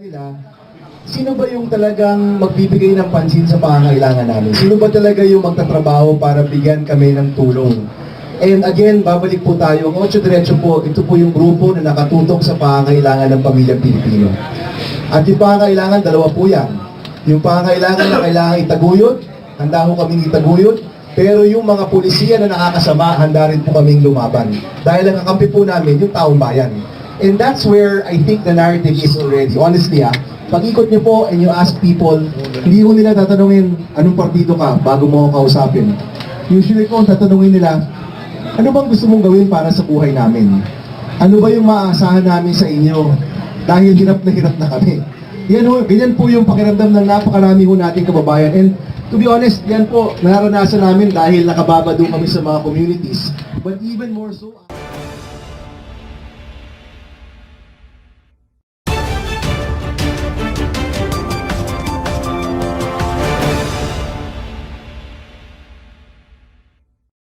nila, sino ba yung talagang magbibigay ng pansin sa pangangailangan namin? Sino ba talaga yung magtatrabaho para bigyan kami ng tulong? And again, babalik po tayo. Ang Ocho Diretso po, ito po yung grupo na nakatutok sa pangangailangan ng pamilyang Pilipino. At yung pangangailangan, dalawa po yan. Yung pangangailangan na kailangan itaguyod, handa ho kaming itaguyod. Pero yung mga pulisiya na nakakasama, handa rin po kaming lumaban. Dahil ang kakampi po namin, yung taong bayan. And that's where I think the narrative is already. Honestly, pag-ikot niyo po and you ask people, hindi ko nila tatanungin anong partido ka bago mo ako kausapin. Usually po, tatanungin nila, ano bang gusto mong gawin para sa buhay namin? Ano ba yung maaasahan namin sa inyo? Dahil hirap na kami. Ganyan po yung pakiramdam ng napakarami ho nating kababayan. And to be honest, yan po, naranasan namin dahil nakababado kami sa mga communities. But even more so,